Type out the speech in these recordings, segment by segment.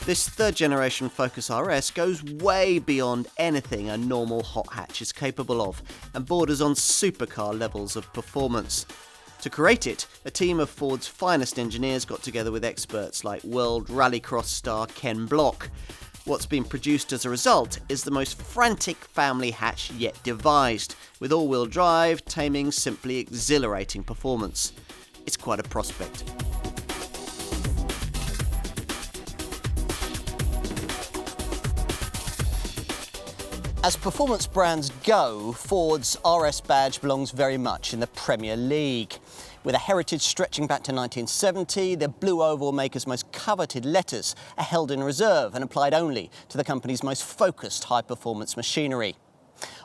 This third generation Focus RS goes way beyond anything a normal hot hatch is capable of and borders on supercar levels of performance. To create it, a team of Ford's finest engineers got together with experts like World Rallycross star Ken Block. What's been produced as a result is the most frantic family hatch yet devised, with all-wheel drive, taming simply exhilarating performance. It's quite a prospect. As performance brands go, Ford's RS badge belongs very much in the Premier League. With a heritage stretching back to 1970, the blue oval maker's most coveted letters are held in reserve and applied only to the company's most focused high-performance machinery.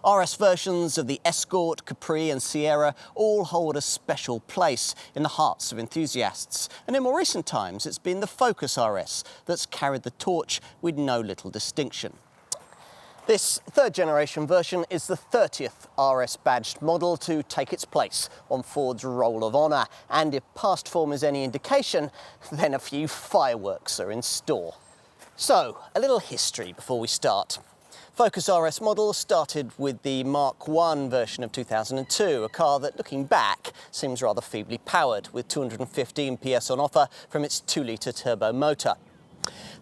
RS versions of the Escort, Capri and Sierra all hold a special place in the hearts of enthusiasts. And in more recent times, it's been the Focus RS that's carried the torch with no little distinction. This third generation version is the 30th RS badged model to take its place on Ford's Roll of Honour. And if past form is any indication, then a few fireworks are in store. So, a little history before we start. Focus RS model started with the Mark I version of 2002, a car that, looking back, seems rather feebly powered, with 215 PS on offer from its 2-litre turbo motor.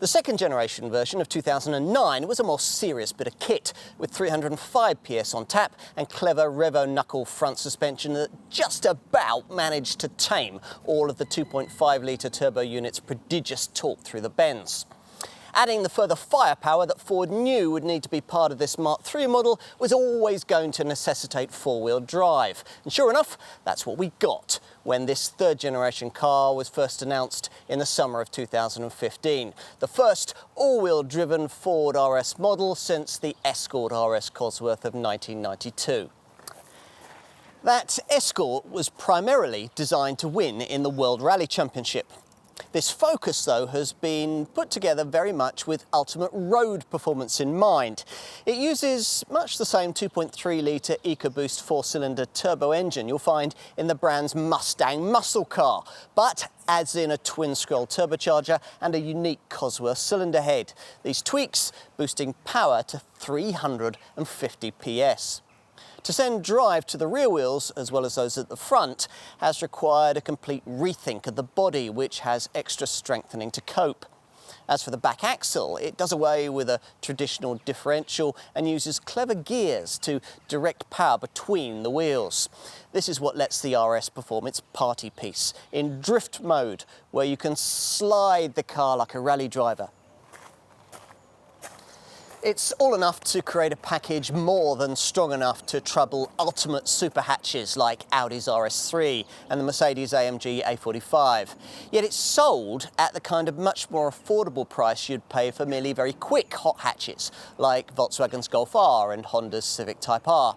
The second generation version of 2009 was a more serious bit of kit, with 305 PS on tap and clever Revo knuckle front suspension that just about managed to tame all of the 2.5-litre turbo unit's prodigious torque through the bends. Adding the further firepower that Ford knew would need to be part of this Mark III model was always going to necessitate four-wheel drive. And sure enough, that's what we got when this third-generation car was first announced in the summer of 2015. The first all-wheel driven Ford RS model since the Escort RS Cosworth of 1992. That Escort was primarily designed to win in the World Rally Championship. This Focus, though, has been put together very much with ultimate road performance in mind. It uses much the same 2.3-litre EcoBoost 4-cylinder turbo engine you'll find in the brand's Mustang muscle car, but adds in a twin-scroll turbocharger and a unique Cosworth cylinder head. These tweaks boosting power to 350 PS. To send drive to the rear wheels, as well as those at the front, has required a complete rethink of the body, which has extra strengthening to cope. As for the back axle, it does away with a traditional differential and uses clever gears to direct power between the wheels. This is what lets the RS perform its party piece in drift mode, where you can slide the car like a rally driver. It's all enough to create a package more than strong enough to trouble ultimate super hatches like Audi's RS3 and the Mercedes-AMG A45. Yet it's sold at the kind of much more affordable price you'd pay for merely very quick hot hatches like Volkswagen's Golf R and Honda's Civic Type R.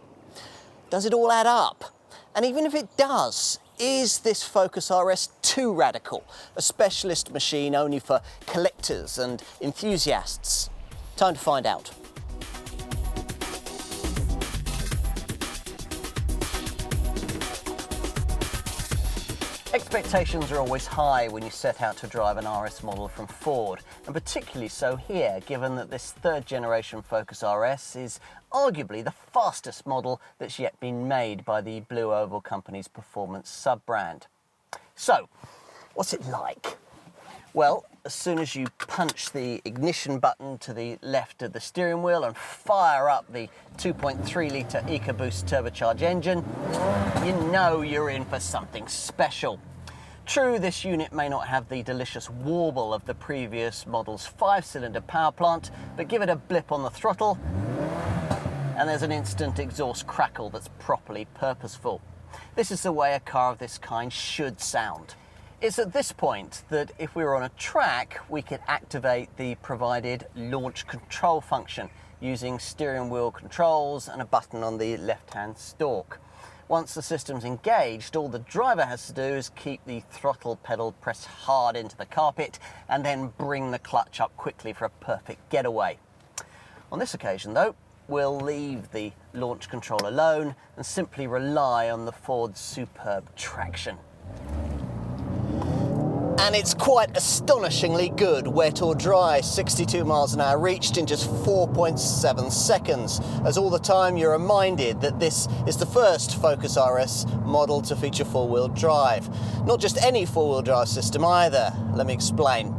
Does it all add up? And even if it does, is this Focus RS too radical? A specialist machine only for collectors and enthusiasts? Time to find out. Expectations are always high when you set out to drive an RS model from Ford, and particularly so here, given that this third generation Focus RS is arguably the fastest model that's yet been made by the Blue Oval Company's performance sub-brand. So, what's it like? Well, as soon as you punch the ignition button to the left of the steering wheel and fire up the 2.3-litre EcoBoost turbocharged engine, you know you're in for something special. True, this unit may not have the delicious warble of the previous model's 5-cylinder power plant, but give it a blip on the throttle and there's an instant exhaust crackle that's properly purposeful. This is the way a car of this kind should sound. It's at this point that if we were on a track, we could activate the provided launch control function using steering wheel controls and a button on the left-hand stalk. Once the system's engaged, all the driver has to do is keep the throttle pedal pressed hard into the carpet and then bring the clutch up quickly for a perfect getaway. On this occasion, though, we'll leave the launch control alone and simply rely on the Ford's superb traction. And it's quite astonishingly good, wet or dry. 62 miles an hour reached in just 4.7 seconds. As all the time you're reminded that this is the first Focus RS model to feature four-wheel drive. Not just any four-wheel drive system either. Let me explain.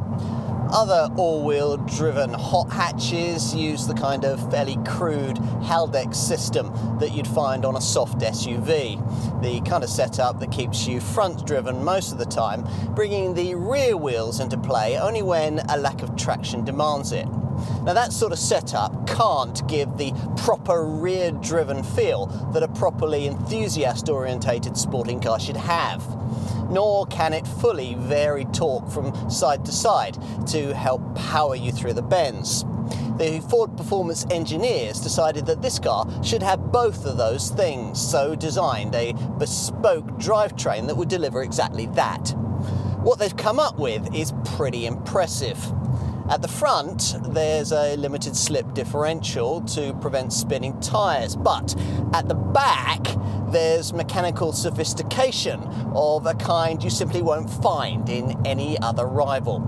Other all-wheel driven hot hatches use the kind of fairly crude Haldex system that you'd find on a soft SUV. The kind of setup that keeps you front driven most of the time, bringing the rear wheels into play only when a lack of traction demands it. Now that sort of setup can't give the proper rear driven feel that a properly enthusiast orientated sporting car should have. Nor can it fully vary torque from side to side to help power you through the bends. The Ford Performance engineers decided that this car should have both of those things, so designed a bespoke drivetrain that would deliver exactly that. What they've come up with is pretty impressive. At the front, there's a limited slip differential to prevent spinning tyres, but at the back, there's mechanical sophistication of a kind you simply won't find in any other rival.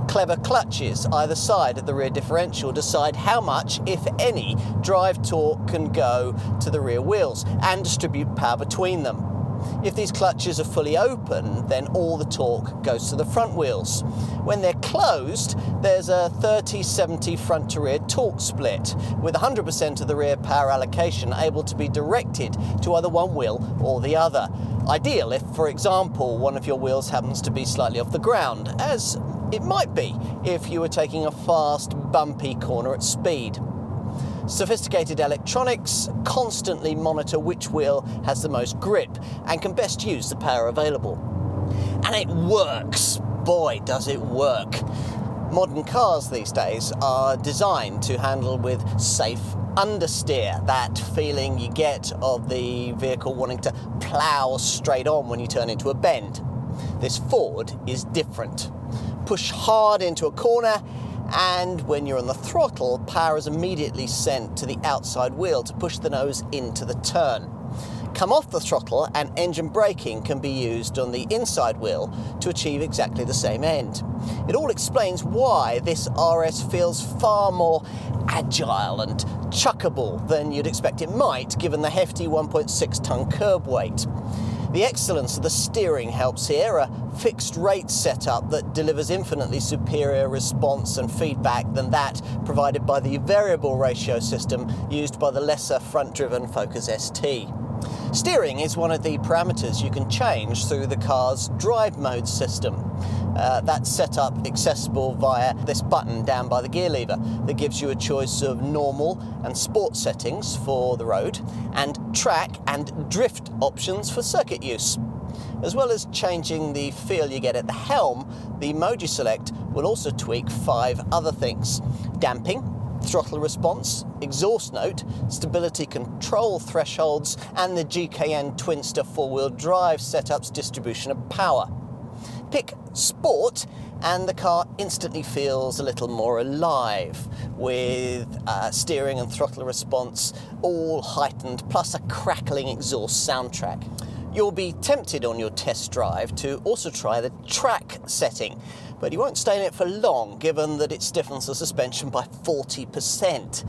Clever clutches either side of the rear differential decide how much, if any, drive torque can go to the rear wheels and distribute power between them. If these clutches are fully open, then all the torque goes to the front wheels. When they're closed, there's a 30-70 front to rear torque split, with 100% of the rear power allocation able to be directed to either one wheel or the other. Ideal if, for example, one of your wheels happens to be slightly off the ground, as it might be if you were taking a fast, bumpy corner at speed. Sophisticated electronics constantly monitor which wheel has the most grip and can best use the power available. And it works! Boy, does it work! Modern cars these days are designed to handle with safe understeer, that feeling you get of the vehicle wanting to plough straight on when you turn into a bend. This Ford is different. Push hard into a corner, and when you're on the throttle, power is immediately sent to the outside wheel to push the nose into the turn. Come off the throttle and engine braking can be used on the inside wheel to achieve exactly the same end. It all explains why this RS feels far more agile and chuckable than you'd expect it might, given the hefty 1.6-ton curb weight. The excellence of the steering helps here, a fixed rate setup that delivers infinitely superior response and feedback than that provided by the variable ratio system used by the lesser front-driven Focus ST. Steering is one of the parameters you can change through the car's drive mode system. That's set up accessible via this button down by the gear lever that gives you a choice of normal and sport settings for the road and track and drift options for circuit use. As well as changing the feel you get at the helm, the mode you select will also tweak 5 other things: damping, throttle response, exhaust note, stability control thresholds, and the GKN Twinster four-wheel drive setup's distribution of power. Pick Sport and the car instantly feels a little more alive, with steering and throttle response all heightened, plus a crackling exhaust soundtrack. You'll be tempted on your test drive to also try the track setting, but you won't stay in it for long, given that it stiffens the suspension by 40%.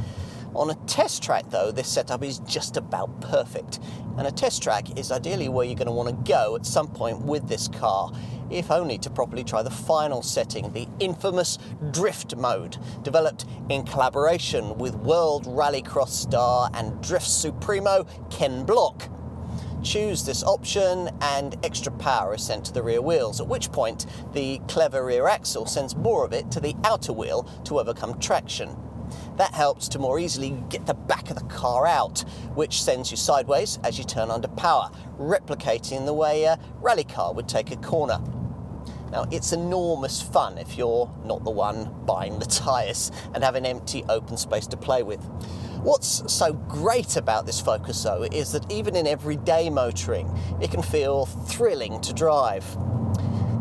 On a test track, though, this setup is just about perfect, and a test track is ideally where you're going to want to go at some point with this car, if only to properly try the final setting, the infamous drift mode, developed in collaboration with World Rallycross star and drift supremo Ken Block. Choose this option and extra power is sent to the rear wheels, at which point the clever rear axle sends more of it to the outer wheel to overcome traction. That helps to more easily get the back of the car out, which sends you sideways as you turn under power, replicating the way a rally car would take a corner. Now, it's enormous fun if you're not the one buying the tyres and have an empty open space to play with. What's so great about this Focus, though, is that even in everyday motoring, it can feel thrilling to drive.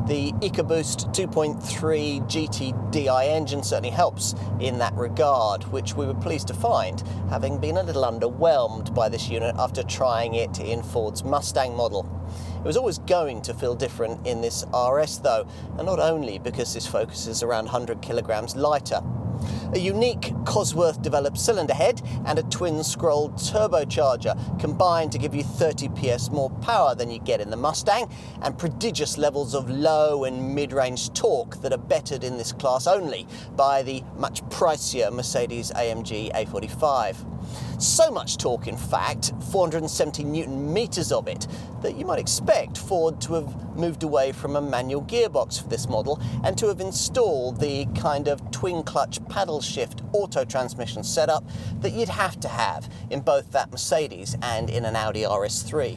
The EcoBoost 2.3 GT-DI engine certainly helps in that regard, which we were pleased to find, having been a little underwhelmed by this unit after trying it in Ford's Mustang model. It was always going to feel different in this RS though, and not only because this Focus is around 100 kilograms lighter. A unique Cosworth-developed cylinder head and a twin-scrolled turbocharger combine to give you 30 PS more power than you get in the Mustang, and prodigious levels of low and mid-range torque that are bettered in this class only by the much pricier Mercedes-AMG A45. So much torque, in fact, 470 Newton meters of it, that you might expect Ford to have moved away from a manual gearbox for this model and to have installed the kind of twin-clutch paddle shift auto transmission setup that you'd have to have in both that Mercedes and in an Audi RS3.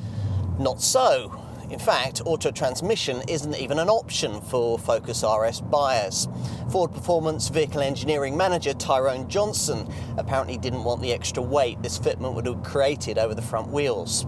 Not so. In fact, auto transmission isn't even an option for Focus RS buyers. Ford Performance Vehicle Engineering Manager Tyrone Johnson apparently didn't want the extra weight this fitment would have created over the front wheels.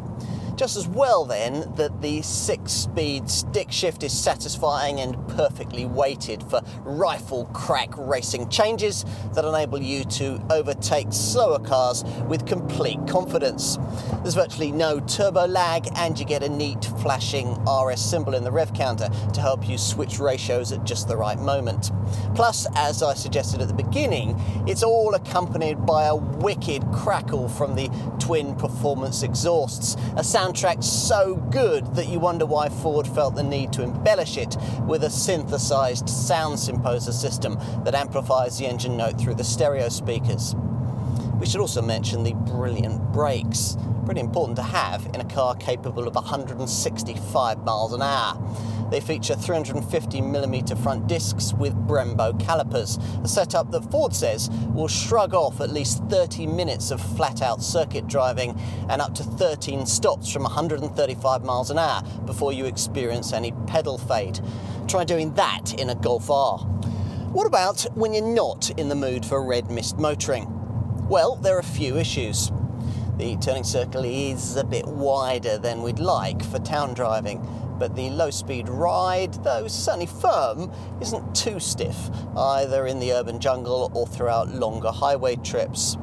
Just as well then that the 6-speed stick shift is satisfying and perfectly weighted for rifle crack racing changes that enable you to overtake slower cars with complete confidence. There's virtually no turbo lag, and you get a neat flashing RS symbol in the rev counter to help you switch ratios at just the right moment. Plus, as I suggested at the beginning, it's all accompanied by a wicked crackle from the twin performance exhausts, a soundtrack so good that you wonder why Ford felt the need to embellish it with a synthesized sound symposer system that amplifies the engine note through the stereo speakers. We should also mention the brilliant brakes. Pretty important to have in a car capable of 165 miles an hour. They feature 350mm front discs with Brembo calipers, a setup that Ford says will shrug off at least 30 minutes of flat-out circuit driving and up to 13 stops from 135 miles an hour before you experience any pedal fade. Try doing that in a Golf R. What about when you're not in the mood for red mist motoring? Well, there are a few issues. The turning circle is a bit wider than we'd like for town driving, but the low-speed ride, though certainly firm, isn't too stiff, either in the urban jungle or throughout longer highway trips.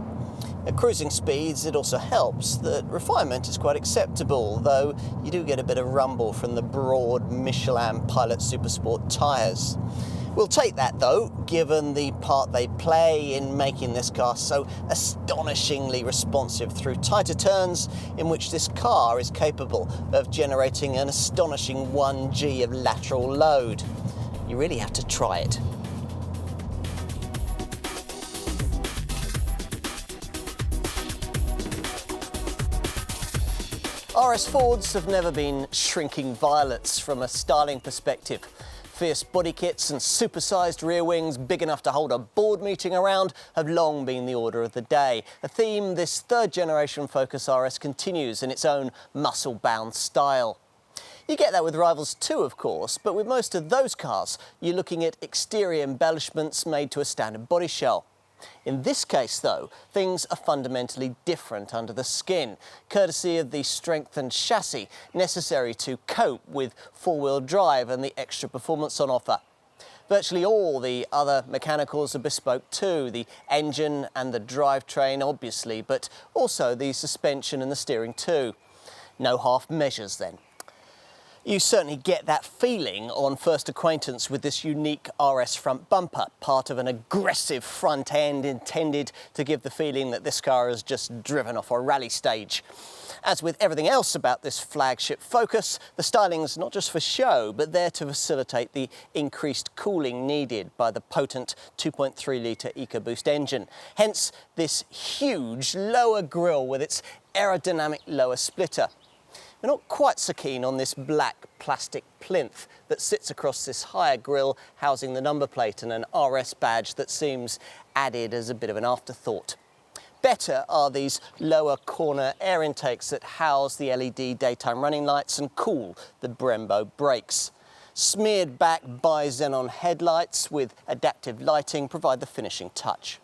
At cruising speeds, it also helps that refinement is quite acceptable, though you do get a bit of rumble from the broad Michelin Pilot Supersport tyres. We'll take that though, given the part they play in making this car so astonishingly responsive through tighter turns, in which this car is capable of generating an astonishing 1G of lateral load. You really have to try it. RS Fords have never been shrinking violets from a styling perspective. Fierce body kits and supersized rear wings big enough to hold a board meeting around have long been the order of the day, a theme this third-generation Focus RS continues in its own muscle-bound style. You get that with rivals too, of course, but with most of those cars, you're looking at exterior embellishments made to a standard body shell. In this case, though, things are fundamentally different under the skin, courtesy of the strengthened chassis necessary to cope with four-wheel drive and the extra performance on offer. Virtually all the other mechanicals are bespoke too, the engine and the drivetrain obviously, but also the suspension and the steering too. No half measures then. You certainly get that feeling on first acquaintance with this unique RS front bumper, part of an aggressive front end intended to give the feeling that this car has just driven off a rally stage. As with everything else about this flagship Focus, the styling's not just for show, but there to facilitate the increased cooling needed by the potent 2.3-litre EcoBoost engine. Hence this huge lower grille with its aerodynamic lower splitter. We're not quite so keen on this black plastic plinth that sits across this higher grille housing the number plate and an RS badge that seems added as a bit of an afterthought. Better are these lower corner air intakes that house the LED daytime running lights and cool the Brembo brakes. Smeared back bi-xenon headlights with adaptive lighting provide the finishing touch.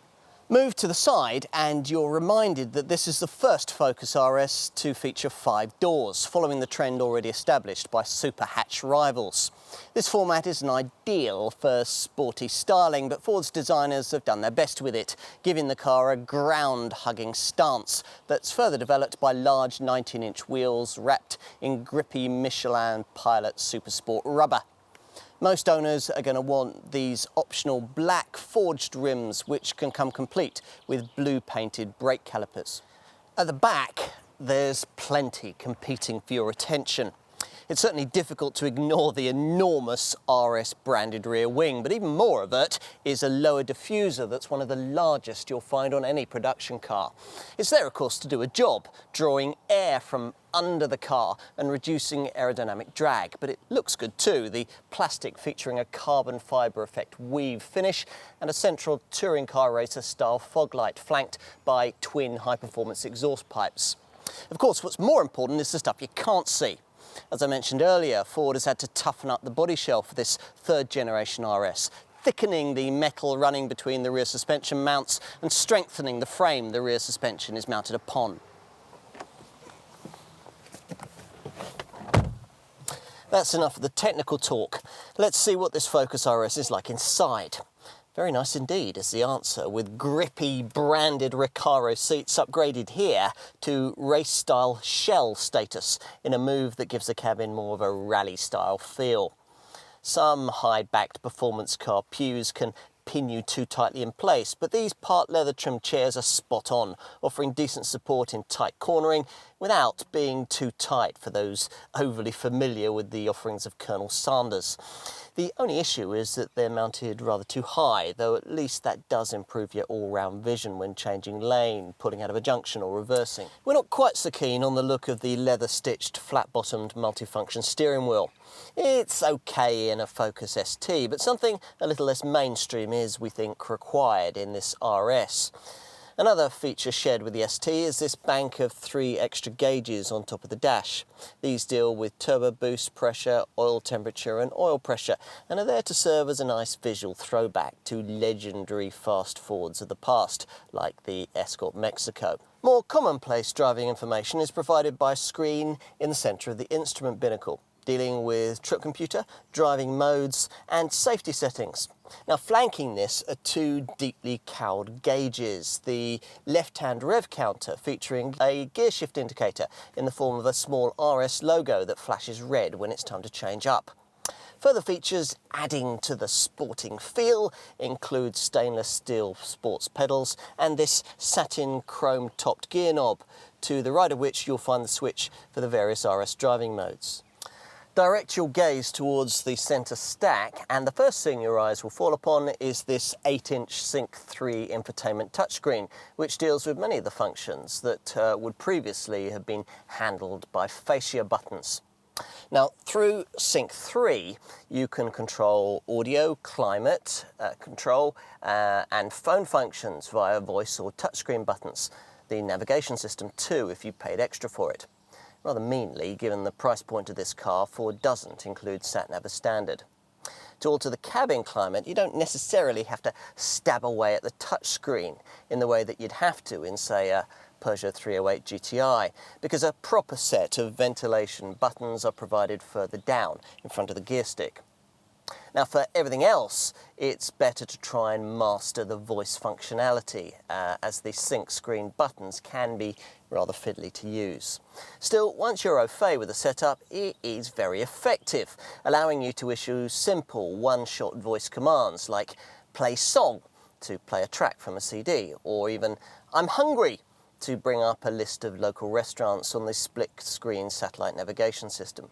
Move to the side and you're reminded that this is the first Focus RS to feature 5 doors, following the trend already established by super hatch rivals. This format isn't ideal for sporty styling, but Ford's designers have done their best with it, giving the car a ground-hugging stance that's further developed by large 19-inch wheels wrapped in grippy Michelin Pilot Supersport rubber. Most owners are going to want these optional black forged rims, which can come complete with blue painted brake calipers. At the back, there's plenty competing for your attention. It's certainly difficult to ignore the enormous RS branded rear wing, but even more overt is a lower diffuser that's one of the largest you'll find on any production car. It's there, of course, to do a job, drawing air from under the car and reducing aerodynamic drag, but it looks good too. The plastic featuring a carbon fibre effect weave finish and a central touring car racer style fog light flanked by twin high-performance exhaust pipes. Of course, what's more important is the stuff you can't see. As I mentioned earlier, Ford has had to toughen up the body shell for this third generation RS, thickening the metal running between the rear suspension mounts and strengthening the frame the rear suspension is mounted upon. That's enough of the technical talk. Let's see what this Focus RS is like inside. Very nice indeed is the answer, with grippy branded Recaro seats upgraded here to race-style shell status in a move that gives the cabin more of a rally-style feel. Some high-backed performance car pews can pin you too tightly in place, but these part leather trimmed chairs are spot on, offering decent support in tight cornering without being too tight for those overly familiar with the offerings of Colonel Sanders. The only issue is that they're mounted rather too high, though at least that does improve your all-round vision when changing lane, pulling out of a junction or reversing. We're not quite so keen on the look of the leather-stitched, flat-bottomed multifunction steering wheel. It's okay in a Focus ST, but something a little less mainstream is, we think, required in this RS. Another feature shared with the ST is this bank of 3 extra gauges on top of the dash. These deal with turbo boost pressure, oil temperature and oil pressure, and are there to serve as a nice visual throwback to legendary fast Fords of the past, like the Escort Mexico. More commonplace driving information is provided by a screen in the centre of the instrument binnacle, dealing with trip computer, driving modes and safety settings. Now, flanking this are 2 deeply cowled gauges, the left-hand rev counter featuring a gear shift indicator in the form of a small RS logo that flashes red when it's time to change up. Further features adding to the sporting feel include stainless steel sports pedals and this satin chrome topped gear knob, to the right of which you'll find the switch for the various RS driving modes. Direct your gaze towards the centre stack and the first thing your eyes will fall upon is this 8-inch Sync 3 infotainment touchscreen, which deals with many of the functions that would previously have been handled by fascia buttons. Now, through Sync 3, you can control audio, climate control and phone functions via voice or touchscreen buttons. The navigation system too, if you paid extra for it. Rather meanly, given the price point of this car, Ford doesn't include sat-nav as standard. To alter the cabin climate, you don't necessarily have to stab away at the touchscreen in the way that you'd have to in, say, a Peugeot 308 GTI, because a proper set of ventilation buttons are provided further down in front of the gear stick. Now, for everything else, it's better to try and master the voice functionality, as the sync screen buttons can be rather fiddly to use. Still, once you're au fait with the setup, it is very effective, allowing you to issue simple one-shot voice commands like play song to play a track from a CD, or even I'm hungry to bring up a list of local restaurants on the split-screen satellite navigation system.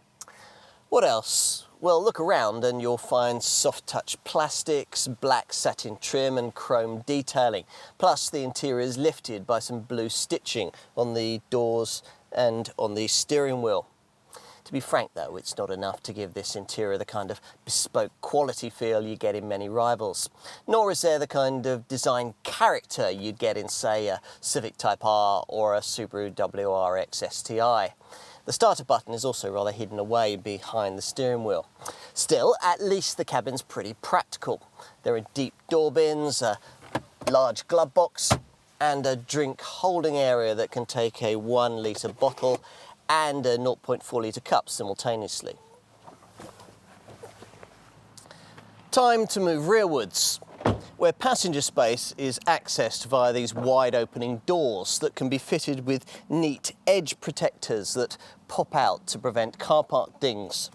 What else? Well, look around and you'll find soft-touch plastics, black satin trim and chrome detailing. Plus, the interior is lifted by some blue stitching on the doors and on the steering wheel. To be frank, though, it's not enough to give this interior the kind of bespoke quality feel you get in many rivals. Nor is there the kind of design character you'd get in, say, a Civic Type R or a Subaru WRX STI. The starter button is also rather hidden away behind the steering wheel. Still, at least the cabin's pretty practical. There are deep door bins, a large glove box and a drink holding area that can take a 1 litre bottle and a 0.4 litre cup simultaneously. Time to move rearwards, where passenger space is accessed via these wide opening doors that can be fitted with neat edge protectors that pop out to prevent car park dings.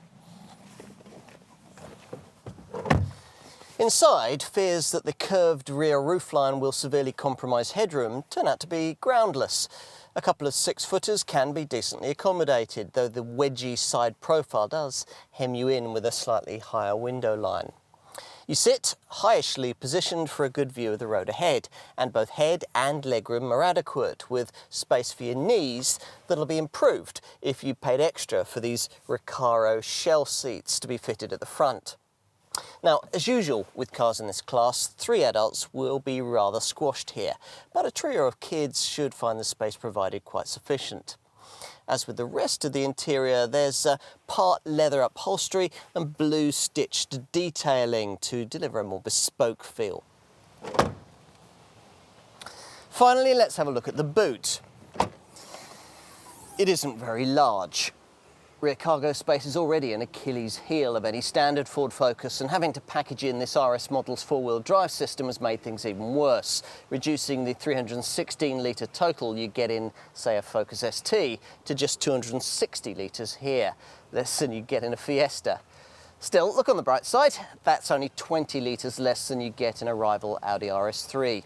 Inside, fears that the curved rear roofline will severely compromise headroom turn out to be groundless. A couple of 6-footers can be decently accommodated, though the wedgy side profile does hem you in with a slightly higher window line. You sit highishly positioned for a good view of the road ahead, and both head and legroom are adequate, with space for your knees that'll be improved if you paid extra for these Recaro shell seats to be fitted at the front. Now, as usual with cars in this class, 3 adults will be rather squashed here, but a trio of kids should find the space provided quite sufficient. As with the rest of the interior, there's part leather upholstery and blue stitched detailing to deliver a more bespoke feel. Finally, let's have a look at the boot. It isn't very large. Rear cargo space is already an Achilles heel of any standard Ford Focus, and having to package in this RS model's 4-wheel drive system has made things even worse, reducing the 316 litre total you get in, say, a Focus ST to just 260 litres here, less than you get in a Fiesta. Still, look on the bright side, that's only 20 litres less than you get in a rival Audi RS3.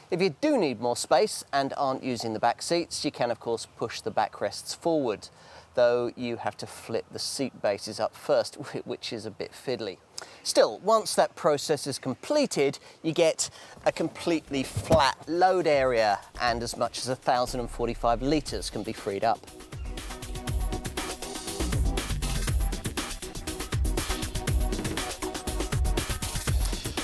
If you do need more space and aren't using the back seats, you can of course push the backrests forward, though you have to flip the seat bases up first, which is a bit fiddly. Still, once that process is completed, you get a completely flat load area, and as much as 1,045 litres can be freed up.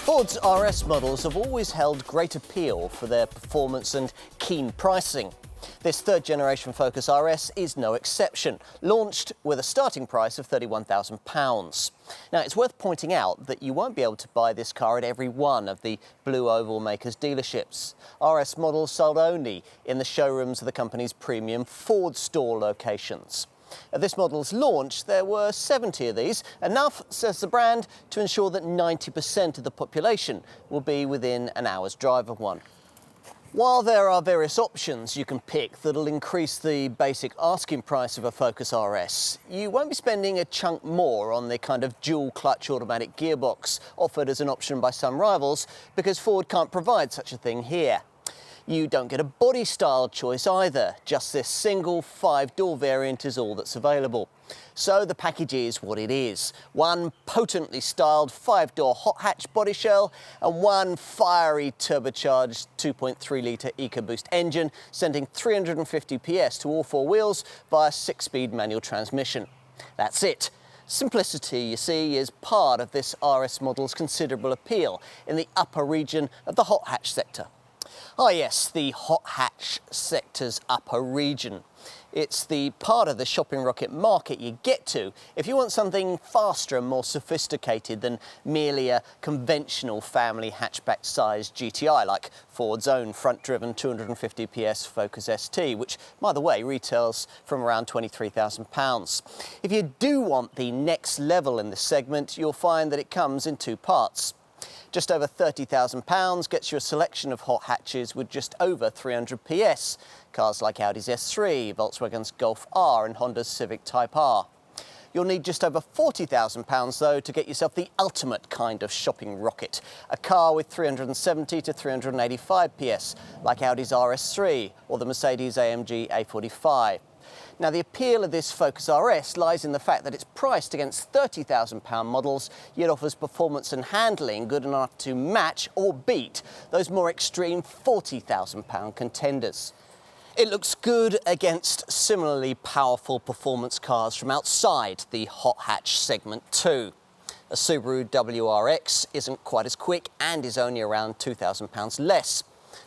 Ford's RS models have always held great appeal for their performance and keen pricing. This third generation Focus RS is no exception, launched with a starting price of £31,000. Now, it's worth pointing out that you won't be able to buy this car at every one of the Blue Oval makers' dealerships. RS models sold only in the showrooms of the company's premium Ford store locations. At this model's launch, there were 70 of these, enough, says the brand, to ensure that 90% of the population will be within an hour's drive of one. While there are various options you can pick that'll increase the basic asking price of a Focus RS, you won't be spending a chunk more on the kind of dual clutch automatic gearbox offered as an option by some rivals, because Ford can't provide such a thing here. You don't get a body style choice either, just this single 5-door variant is all that's available. So the package is what it is. One potently styled 5-door hot hatch body shell and one fiery turbocharged 2.3 litre EcoBoost engine, sending 350 PS to all 4 wheels via 6-speed manual transmission. That's it. Simplicity, you see, is part of this RS model's considerable appeal in the upper region of the hot hatch sector. Ah yes, the hot hatch sector's upper region. It's the part of the shopping rocket market you get to if you want something faster and more sophisticated than merely a conventional family hatchback-sized GTI like Ford's own front-driven 250 PS Focus ST, which, by the way, retails from around £23,000. If you do want the next level in this segment, you'll find that it comes in 2 parts. Just over £30,000 gets you a selection of hot hatches with just over 300 PS, cars like Audi's S3, Volkswagen's Golf R and Honda's Civic Type R. You'll need just over £40,000 though to get yourself the ultimate kind of shopping rocket, a car with 370 to 385 PS, like Audi's RS3 or the Mercedes-AMG A45. Now, the appeal of this Focus RS lies in the fact that it's priced against £30,000 models, yet offers performance and handling good enough to match or beat those more extreme £40,000 contenders. It looks good against similarly powerful performance cars from outside the hot hatch segment too. A Subaru WRX isn't quite as quick and is only around £2,000 less.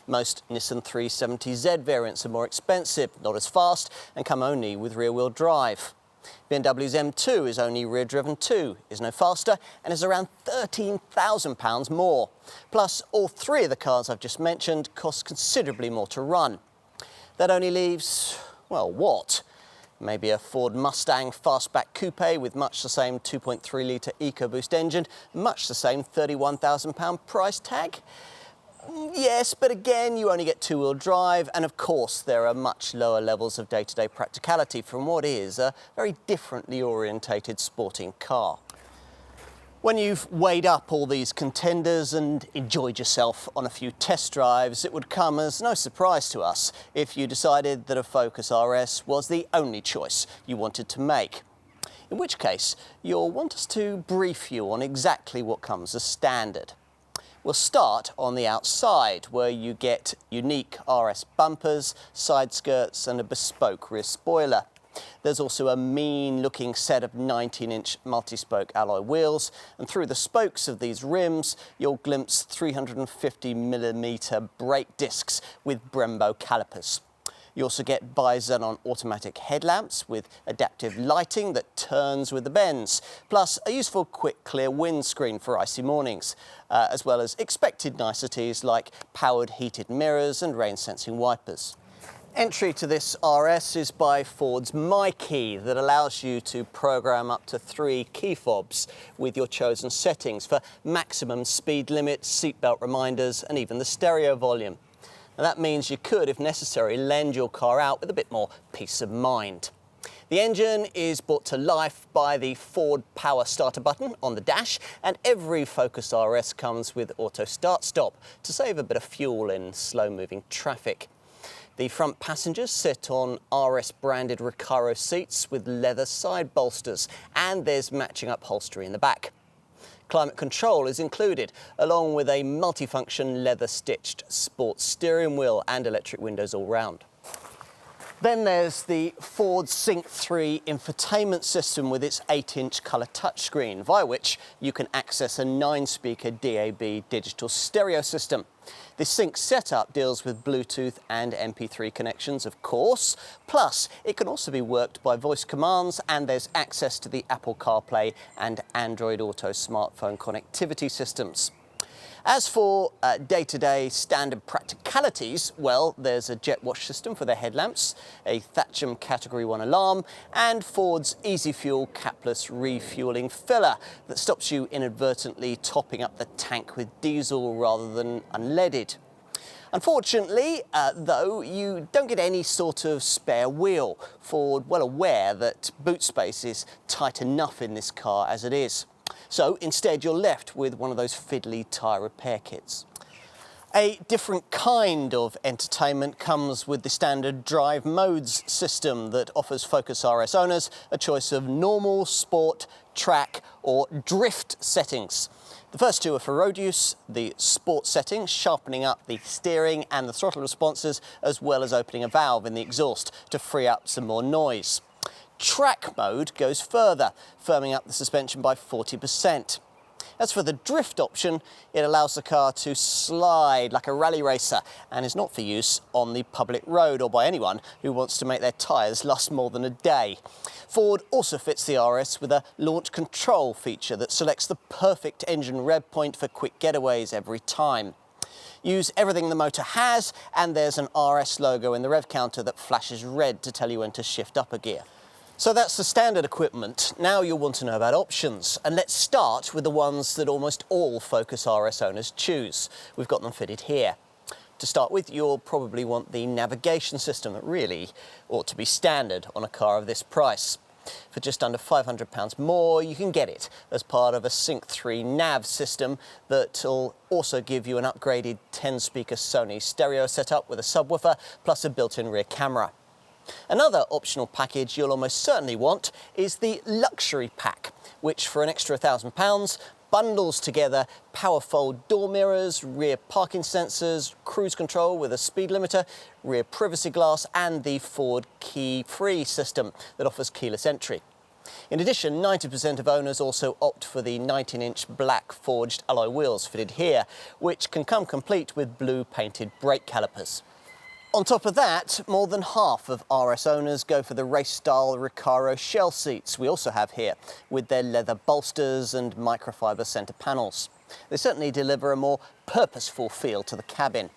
Most Nissan 370Z variants are more expensive, not as fast, and come only with rear-wheel drive. BMW's M2 is only rear-driven too, is no faster, and is around £13,000 more. Plus, all three of the cars I've just mentioned cost considerably more to run. That only leaves, well, what? Maybe a Ford Mustang fastback coupe with much the same 2.3-litre EcoBoost engine, much the same £31,000 price tag? Yes, but again, you only get two-wheel drive, and of course there are much lower levels of day-to-day practicality from what is a very differently orientated sporting car. When you've weighed up all these contenders and enjoyed yourself on a few test drives, it would come as no surprise to us if you decided that a Focus RS was the only choice you wanted to make. In which case, you'll want us to brief you on exactly what comes as standard. We'll start on the outside, where you get unique RS bumpers, side skirts and a bespoke rear spoiler. There's also a mean-looking set of 19-inch multi-spoke alloy wheels, and through the spokes of these rims, you'll glimpse 350mm brake discs with Brembo calipers. You also get bi-xenon automatic headlamps with adaptive lighting that turns with the bends, plus a useful quick clear windscreen for icy mornings, as well as expected niceties like powered heated mirrors and rain-sensing wipers. Entry to this RS is by Ford's MyKey that allows you to program up to 3 key fobs with your chosen settings for maximum speed limit, seatbelt reminders and even the stereo volume. Now that means you could, if necessary, lend your car out with a bit more peace of mind. The engine is brought to life by the Ford Power Starter button on the dash, and every Focus RS comes with auto start-stop to save a bit of fuel in slow-moving traffic. The front passengers sit on RS-branded Recaro seats with leather side bolsters, and there's matching upholstery in the back. Climate control is included, along with a multifunction leather-stitched sports steering wheel and electric windows all round. Then there's the Ford Sync 3 infotainment system with its 8-inch colour touchscreen, via which you can access a 9-speaker DAB digital stereo system. This Sync setup deals with Bluetooth and MP3 connections, of course, plus it can also be worked by voice commands, and there's access to the Apple CarPlay and Android Auto smartphone connectivity systems. As for day-to-day standard practicalities, well, there's a jet wash system for the headlamps, a Thatcham Category 1 alarm, and Ford's Easy Fuel capless refuelling filler that stops you inadvertently topping up the tank with diesel rather than unleaded. Unfortunately, though, you don't get any sort of spare wheel. Ford well aware that boot space is tight enough in this car as it is. So instead you're left with one of those fiddly tyre repair kits. A different kind of entertainment comes with the standard drive modes system that offers Focus RS owners a choice of normal, sport, track or drift settings. The first two are for road use, the sport setting sharpening up the steering and the throttle responses, as well as opening a valve in the exhaust to free up some more noise. Track mode goes further, firming up the suspension by 40%. As for the drift option, it allows the car to slide like a rally racer and is not for use on the public road or by anyone who wants to make their tyres last more than a day. Ford also fits the RS with a launch control feature that selects the perfect engine rev point for quick getaways every time. Use everything the motor has, and there's an RS logo in the rev counter that flashes red to tell you when to shift up a gear. So that's the standard equipment. Now you'll want to know about options, and let's start with the ones that almost all Focus RS owners choose. We've got them fitted here. To start with, you'll probably want the navigation system that really ought to be standard on a car of this price. For just under £500 more, you can get it as part of a Sync 3 nav system that'll also give you an upgraded 10-speaker Sony stereo setup with a subwoofer plus a built-in rear camera. Another optional package you'll almost certainly want is the Luxury Pack, which for an extra £1,000 bundles together power fold door mirrors, rear parking sensors, cruise control with a speed limiter, rear privacy glass and the Ford Key Free system that offers keyless entry. In addition, 90% of owners also opt for the 19-inch black forged alloy wheels fitted here, which can come complete with blue painted brake calipers. On top of that, more than half of RS owners go for the race-style Recaro shell seats we also have here, with their leather bolsters and microfiber centre panels. They certainly deliver a more purposeful feel to the cabin.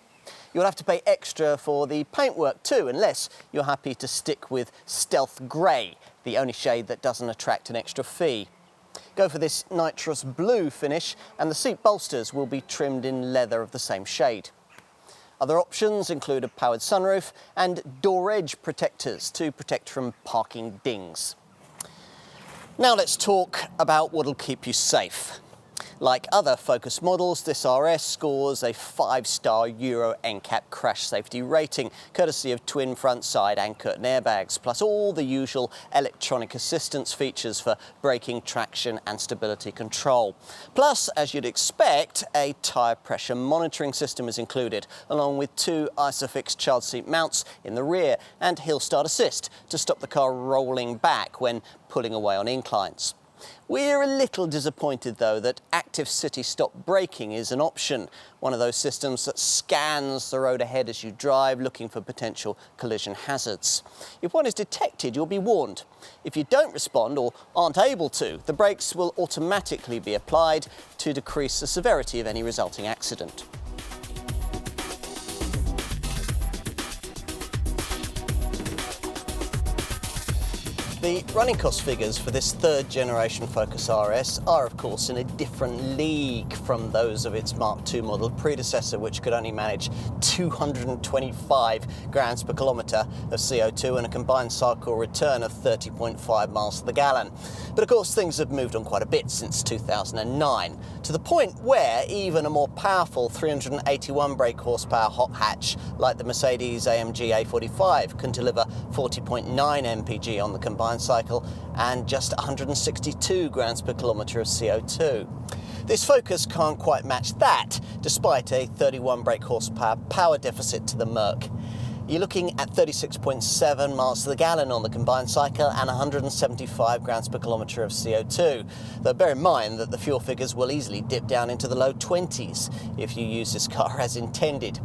You'll have to pay extra for the paintwork too, unless you're happy to stick with stealth grey, the only shade that doesn't attract an extra fee. Go for this nitrous blue finish, and the seat bolsters will be trimmed in leather of the same shade. Other options include a powered sunroof and door edge protectors to protect from parking dings. Now let's talk about what'll keep you safe. Like other Focus models, this RS scores a 5-star Euro NCAP crash safety rating, courtesy of twin front, side and curtain airbags, plus all the usual electronic assistance features for braking, traction and stability control. Plus, as you'd expect, a tyre pressure monitoring system is included, along with 2 ISOFIX child seat mounts in the rear and hill start assist to stop the car rolling back when pulling away on inclines. We're a little disappointed though that active city stop braking is an option, one of those systems that scans the road ahead as you drive looking for potential collision hazards. If one is detected, you'll be warned. If you don't respond or aren't able to, the brakes will automatically be applied to decrease the severity of any resulting accident. The running cost figures for this 3rd generation Focus RS are of course in a different league from those of its Mark II model predecessor, which could only manage 225 grams per kilometre of CO2 and a combined cycle return of 30.5 miles to the gallon. But of course things have moved on quite a bit since 2009, to the point where even a more powerful 381 brake horsepower hot hatch like the Mercedes-AMG A45 can deliver 40.9 mpg on the combined cycle and just 162 grams per kilometre of CO2. This Focus can't quite match that, despite a 31 brake horsepower power deficit to the Merc. You're looking at 36.7 miles to the gallon on the combined cycle and 175 grams per kilometre of CO2. Though bear in mind that the fuel figures will easily dip down into the low 20s if you use this car as intended.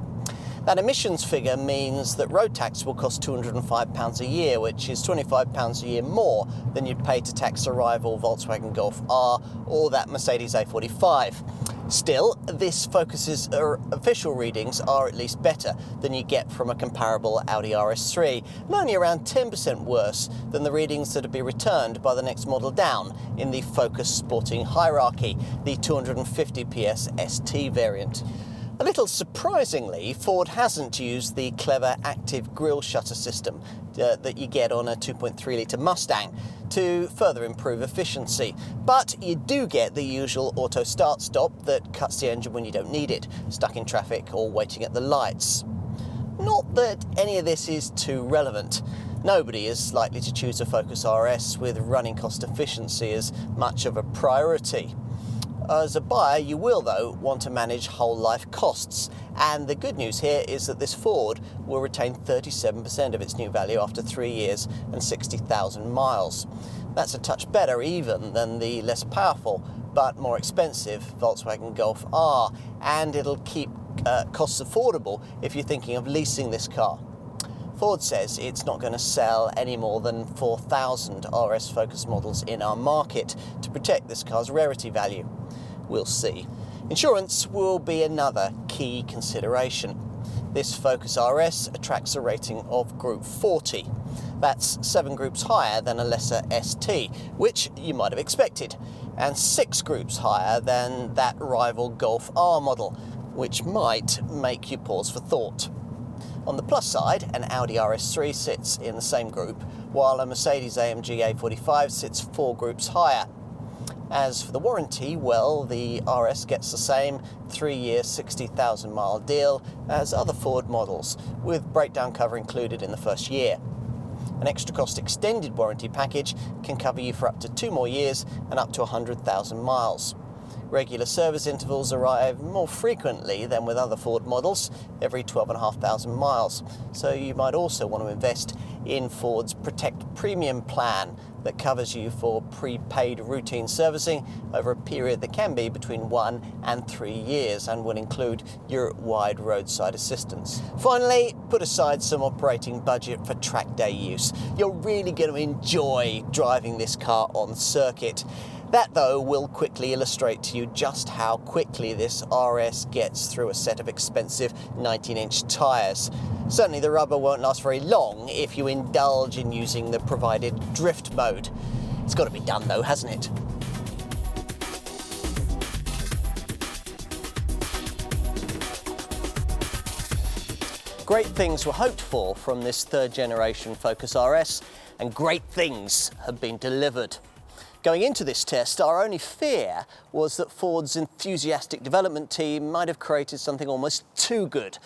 That emissions figure means that road tax will cost £205 a year, which is £25 a year more than you'd pay to tax a rival Volkswagen Golf R or that Mercedes A45. Still, this Focus's official readings are at least better than you get from a comparable Audi RS3, and only around 10% worse than the readings that would be returned by the next model down in the Focus Sporting hierarchy, the 250 PS ST variant. A little surprisingly, Ford hasn't used the clever active grille shutter system that you get on a 2.3 litre Mustang to further improve efficiency. But you do get the usual auto start-stop that cuts the engine when you don't need it, stuck in traffic or waiting at the lights. Not that any of this is too relevant. Nobody is likely to choose a Focus RS with running cost efficiency as much of a priority. As a buyer, you will, though, want to manage whole life costs. And the good news here is that this Ford will retain 37% of its new value after 3 years and 60,000 miles. That's a touch better even than the less powerful but more expensive Volkswagen Golf R, and it'll keep costs affordable if you're thinking of leasing this car. Ford says it's not going to sell any more than 4,000 RS Focus models in our market to protect this car's rarity value. We'll see. Insurance will be another key consideration. This Focus RS attracts a rating of Group 40. That's 7 groups higher than a lesser ST, which you might have expected, and 6 groups higher than that rival Golf R model, which might make you pause for thought. On the plus side, an Audi RS3 sits in the same group, while a Mercedes-AMG A45 sits 4 groups higher. As for the warranty, well, the RS gets the same 3-year, 60,000 mile deal as other Ford models, with breakdown cover included in the first year. An extra cost extended warranty package can cover you for up to 2 more years and up to 100,000 miles. Regular service intervals arrive more frequently than with other Ford models, every 12,500 miles. So you might also want to invest in Ford's Protect Premium plan that covers you for prepaid routine servicing over a period that can be between 1 and 3 years and will include Europe-wide roadside assistance. Finally, put aside some operating budget for track day use. You're really going to enjoy driving this car on circuit. That, though, will quickly illustrate to you just how quickly this RS gets through a set of expensive 19-inch tyres. Certainly the rubber won't last very long if you indulge in using the provided drift mode. It's got to be done, though, hasn't it? Great things were hoped for from this third-generation Focus RS, and great things have been delivered. Going into this test, our only fear was that Ford's enthusiastic development team might have created something almost too good,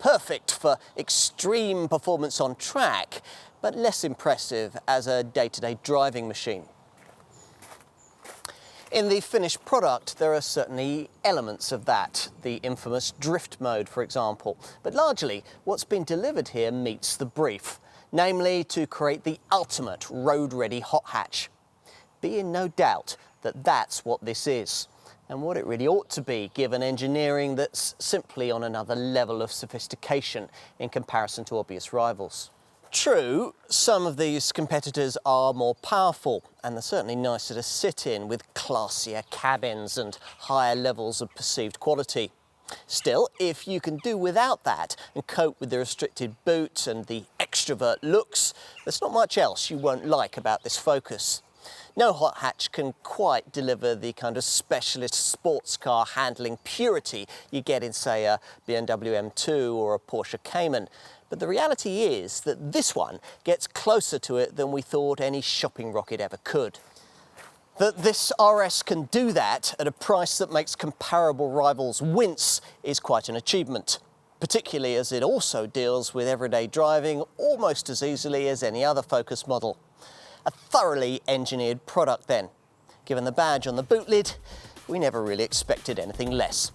perfect for extreme performance on track, but less impressive as a day-to-day driving machine. In the finished product, there are certainly elements of that, the infamous drift mode, for example, but largely what's been delivered here meets the brief, namely to create the ultimate road-ready hot hatch. Be in no doubt that that's what this is, and what it really ought to be, given engineering that's simply on another level of sophistication in comparison to obvious rivals. True, some of these competitors are more powerful, and they're certainly nicer to sit in, with classier cabins and higher levels of perceived quality. Still, if you can do without that and cope with the restricted boot and the extrovert looks, there's not much else you won't like about this Focus. No hot hatch can quite deliver the kind of specialist sports car handling purity you get in, say, a BMW M2 or a Porsche Cayman. But the reality is that this one gets closer to it than we thought any shopping rocket ever could. That this RS can do that at a price that makes comparable rivals wince is quite an achievement, particularly as it also deals with everyday driving almost as easily as any other Focus model. A thoroughly engineered product then. Given the badge on the boot lid, we never really expected anything less.